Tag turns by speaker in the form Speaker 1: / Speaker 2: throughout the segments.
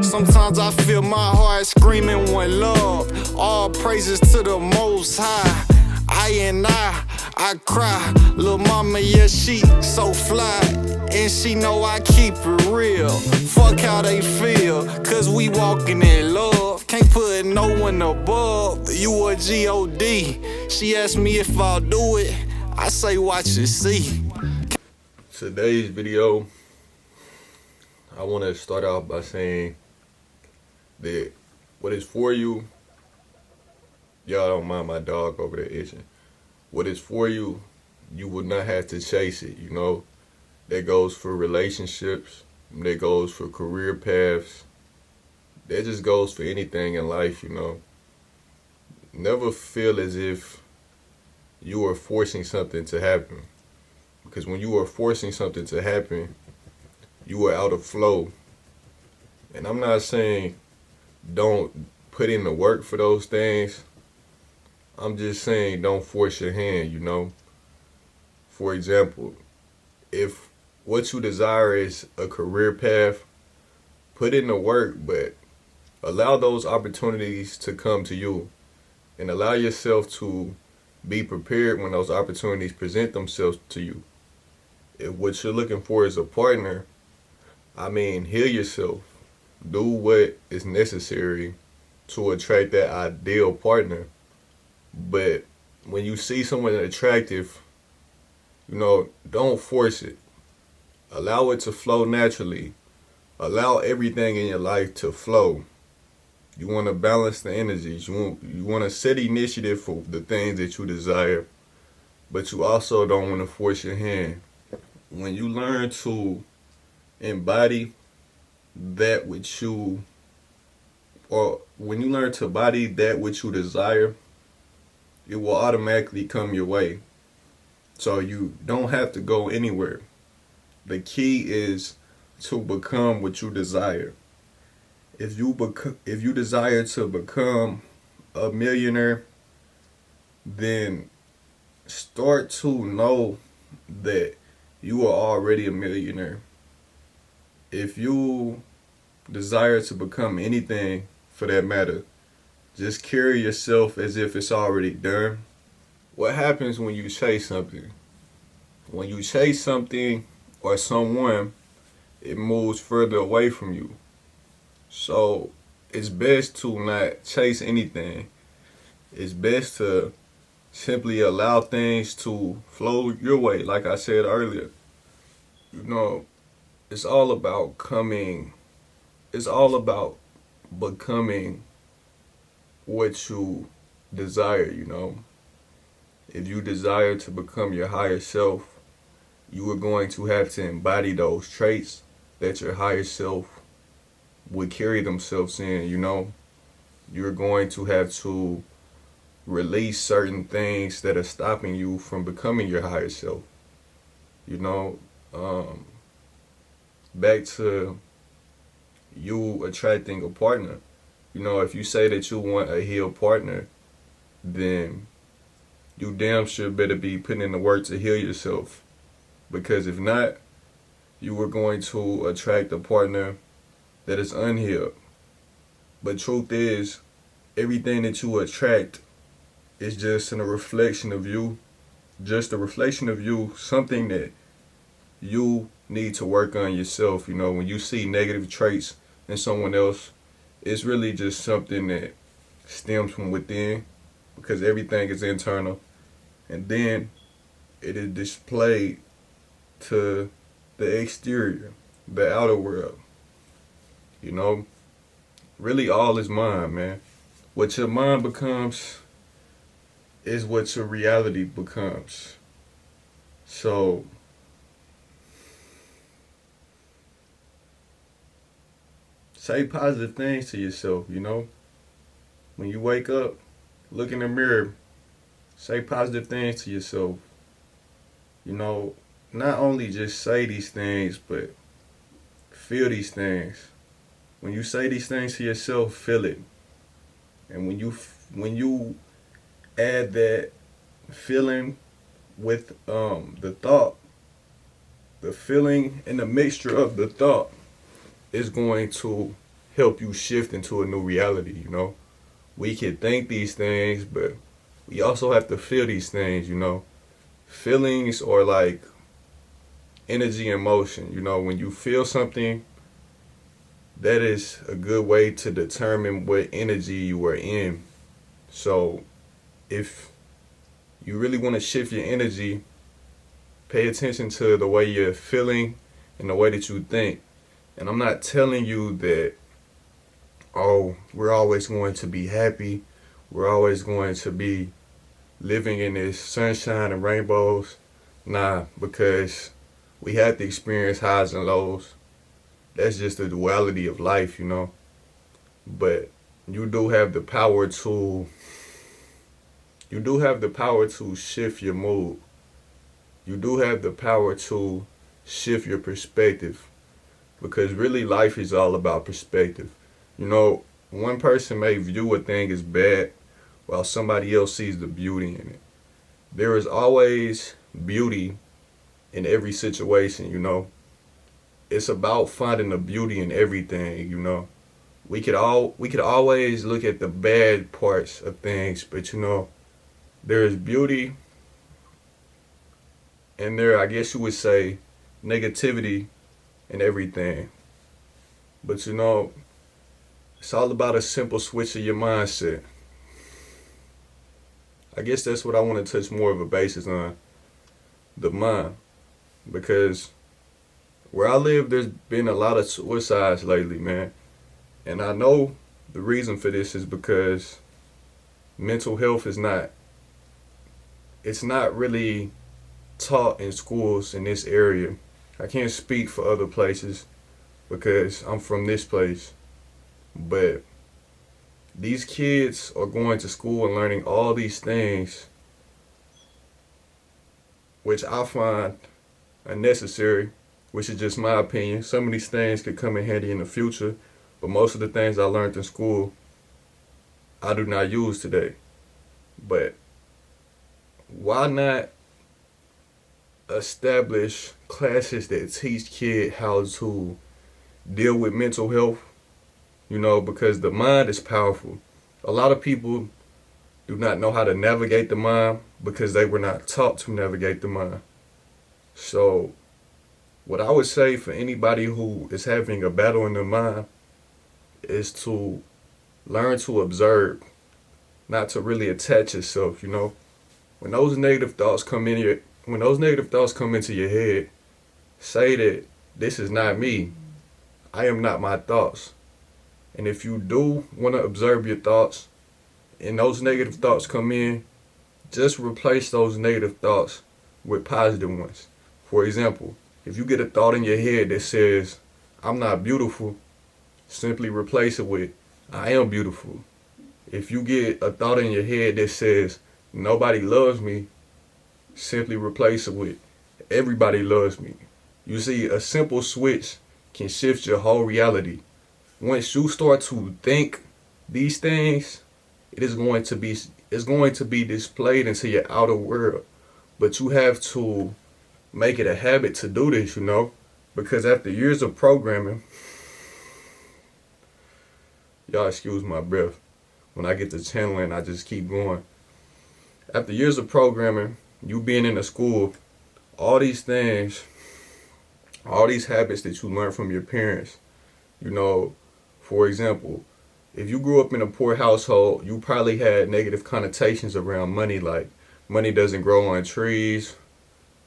Speaker 1: Sometimes I feel my heart screaming one love. All praises to the Most High. I cry. Lil' mama, yeah, she so fly. And she know I keep it real. Fuck how they feel, cause we walking in love. Can't put no one above. You a G-O-D. She asked me if I'll do it. I say watch and see.
Speaker 2: Today's video, I want to start off by saying that what is for you, y'all don't mind my dog over there itching. What is for you, you would not have to chase it, you know. That goes for relationships, that goes for career paths, that just goes for anything in life, you know. Never feel as if you are forcing something to happen. Because when you are forcing something to happen, you are out of flow. And I'm not saying don't put in the work for those things. I'm just saying don't force your hand, you know. For example, if what you desire is a career path, put in the work, but allow those opportunities to come to you. And allow yourself to be prepared when those opportunities present themselves to you. If what you're looking for is a partner, heal yourself. Do what is necessary to attract that ideal partner. But when you see someone attractive, you know, don't force it. Allow it to flow naturally. Allow everything in your life to flow. You want to balance the energies. You want to set initiative for the things that you desire, but you also don't want to force your hand. When you learn to embody that which you, or when you learn to embody that which you desire, it will automatically come your way. So you don't have to go anywhere. The key is to become what you desire. If you desire to become a millionaire, then start to know that you are already a millionaire. If you desire to become anything for that matter, just carry yourself as if it's already done. What happens when you chase something? When you chase something or someone, it moves further away from you. So it's best to not chase anything. It's best to simply allow things to flow your way, like I said earlier. You know, it's all about becoming what you desire, you know. If you desire to become your higher self, you are going to have to embody those traits that your higher self would carry themselves in, you know. You're going to have to release certain things that are stopping you from becoming your higher self. You know, back to you attracting a partner. You know, if you say that you want a healed partner, then you damn sure better be putting in the work to heal yourself. Because if not, you are going to attract a partner that is unhealed. But truth is, everything that you attract is just a reflection of you. Just a reflection of you, something that you need to work on yourself. You know, when you see negative traits in someone else, it's really just something that stems from within, because everything is internal. And then it is displayed to the exterior, the outer world. You know, really all is mind, man. What your mind becomes is what your reality becomes. So say positive things to yourself, you know. When you wake up, look in the mirror, say positive things to yourself. You know, not only just say these things, but feel these things. When you say these things to yourself, feel it. And when you add that feeling with the thought, the feeling and the mixture of the thought is going to help you shift into a new reality, you know. We can think these things, but we also have to feel these things, you know. Feelings are like energy and motion, you know. When you feel something, that is a good way to determine what energy you are in. So if you really want to shift your energy, pay attention to the way you're feeling and the way that you think. And I'm not telling you that, oh, we're always going to be happy. We're always going to be living in this sunshine and rainbows. Nah, because we have to experience highs and lows. That's just the duality of life, you know. But you do have the power to shift your mood. You do have the power to shift your perspective, because really life is all about perspective. You know, one person may view a thing as bad while somebody else sees the beauty in it. There is always beauty in every situation, you know. It's about finding the beauty in everything, you know. We could always look at the bad parts of things, but you know, there is beauty and there, I guess you would say, negativity in everything. But you know, it's all about a simple switch of your mindset. I guess that's what I want to touch more of a basis on, the mind. Because where I live, there's been a lot of suicides lately, man. And I know the reason for this is because mental health is not really taught in schools in this area. I can't speak for other places because I'm from this place. But these kids are going to school and learning all these things, which I find unnecessary, which is just my opinion. Some of these things could come in handy in the future, but most of the things I learned in school, I do not use today. But why not establish classes that teach kids how to deal with mental health? You know, because the mind is powerful. A lot of people do not know how to navigate the mind because they were not taught to navigate the mind. So what I would say for anybody who is having a battle in their mind is to learn to observe, not to really attach yourself, you know. When those negative thoughts come into your head, say that this is not me. I am not my thoughts. And if you do want to observe your thoughts and those negative thoughts come in, just replace those negative thoughts with positive ones. For example, if you get a thought in your head that says, I'm not beautiful, simply replace it with, I am beautiful. If you get a thought in your head that says, nobody loves me, simply replace it with, everybody loves me. You see, a simple switch can shift your whole reality. Once you start to think these things, it's going to be displayed into your outer world. But you have to make it a habit to do this, you know, because after years of programming, y'all excuse my breath. When I get to channeling, I just keep going. After years of programming, you being in a school, all these things, all these habits that you learn from your parents, you know, for example, if you grew up in a poor household, you probably had negative connotations around money, like money doesn't grow on trees,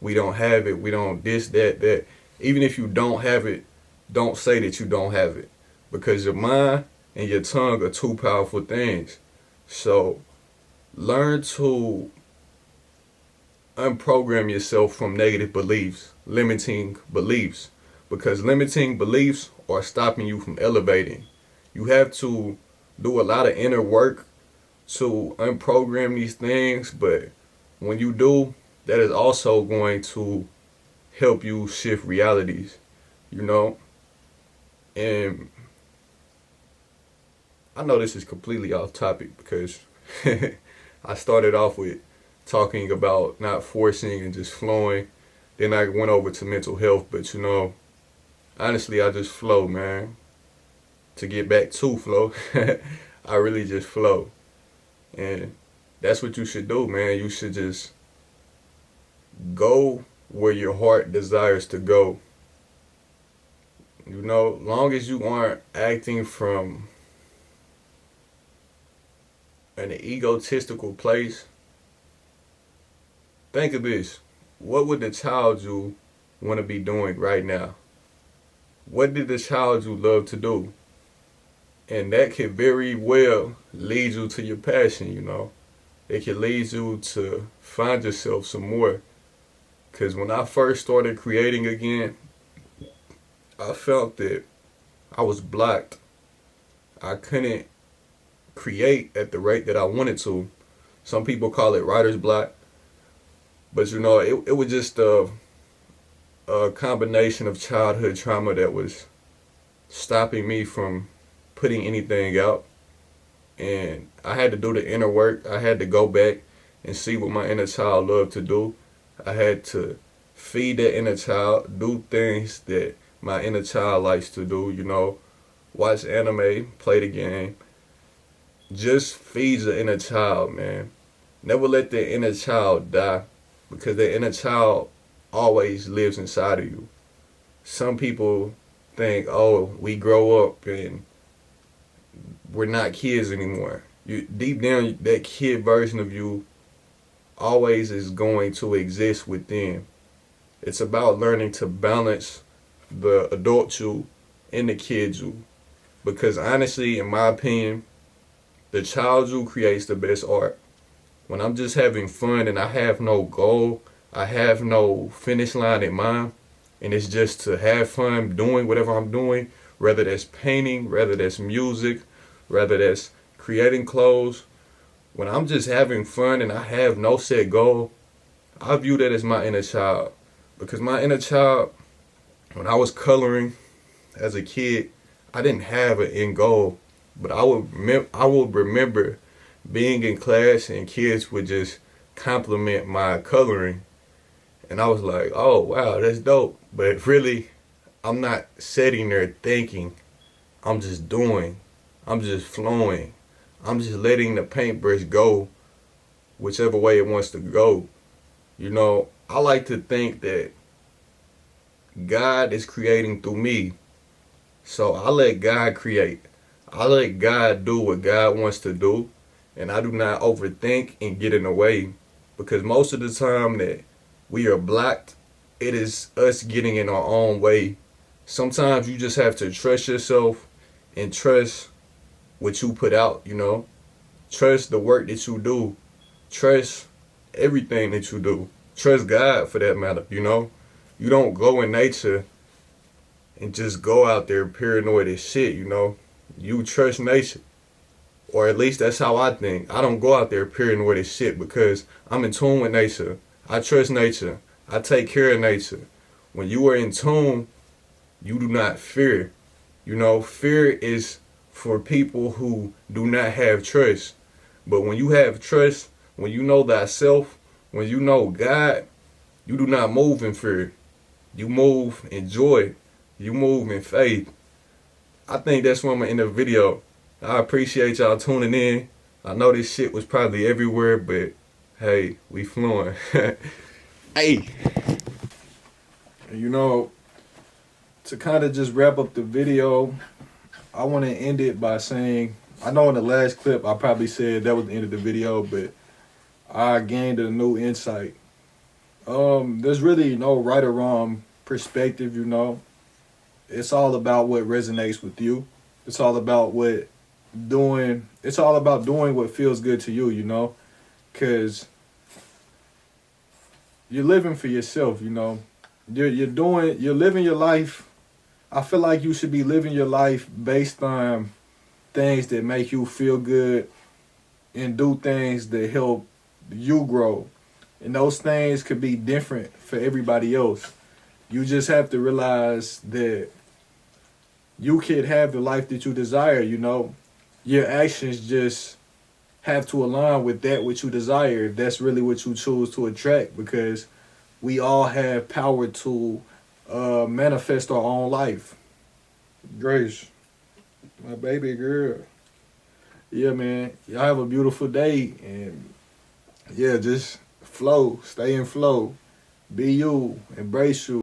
Speaker 2: we don't have it, we don't this, that. Even if you don't have it, don't say that you don't have it, because your mind and your tongue are two powerful things. So learn to unprogram yourself from negative beliefs, limiting beliefs, because limiting beliefs are stopping you from elevating. You have to do a lot of inner work to unprogram these things, but when you do, that is also going to help you shift realities, you know. And I know this is completely off topic because I started off with talking about not forcing and just flowing. Then I went over to mental health, but you know, honestly, I just flow, man. to get back to flow, I really just flow. And that's what you should do, man. You should just go where your heart desires to go. You know, long as you aren't acting from an egotistical place, think of this. What would the child you want to be doing right now? What did the child you love to do? And that could very well lead you to your passion, you know. It could lead you to find yourself some more. Because when I first started creating again, I felt that I was blocked. I couldn't create at the rate that I wanted to. Some people call it writer's block. But you know, it was just a combination of childhood trauma that was stopping me from putting anything out. And I had to do the inner work. I had to go back and see what my inner child loved to do. I had to feed that inner child, do things that my inner child likes to do, you know, watch anime, play the game. Just feed the inner child, man. Never let the inner child die, because the inner child always lives inside of you. Some people think, oh, we grow up and we're not kids anymore. You deep down, that kid version of you always is going to exist within. It's about learning to balance the adult you and the kid you. Because honestly, in my opinion, the child you creates the best art. When I'm just having fun and I have no goal, I have no finish line in mind, and it's just to have fun doing whatever I'm doing, whether that's painting, whether that's music, whether that's creating clothes. When I'm just having fun and I have no set goal, I view that as my inner child. Because my inner child, when I was coloring as a kid, I didn't have an end goal. But I would remember being in class and kids would just compliment my coloring. And I was like, oh, wow, that's dope. But really, I'm not sitting there thinking. I'm just doing. I'm just flowing. I'm just letting the paintbrush go whichever way it wants to go. You know, I like to think that God is creating through me. So I let God create. I let God do what God wants to do. And I do not overthink and get in the way. Because most of the time that we are blocked, it is us getting in our own way. Sometimes you just have to trust yourself and trust what you put out, you know. Trust the work that you do. Trust everything that you do. Trust God for that matter, you know. You don't go in nature and just go out there paranoid as shit, you know. You trust nature. Or at least that's how I think. I don't go out there paranoid as shit because I'm in tune with nature. I trust nature. I take care of nature. When you are in tune, you do not fear. You know, fear is for people who do not have trust. But when you have trust, when you know thyself, when you know God, you do not move in fear. You move in joy. You move in faith. I think that's why I'm in the video. I appreciate y'all tuning in. I know this shit was probably everywhere, but hey, we flowing. Hey. You know, to kind of just wrap up the video, I want to end it by saying, I know in the last clip I probably said that was the end of the video, but I gained a new insight. There's really no right or wrong perspective, you know. It's all about what resonates with you. It's all about doing what feels good to you, you know. Cause you're living for yourself, you know. You're living your life. I feel like you should be living your life based on things that make you feel good and do things that help you grow. And those things could be different for everybody else. You just have to realize that you could have the life that you desire, you know. Your actions just have to align with that which you desire. That's really what you choose to attract, because we all have power to manifest our own life. Grace.
Speaker 3: My baby girl. Yeah, man. Y'all have a beautiful day. And yeah, just flow. Stay in flow. Be you. Embrace you.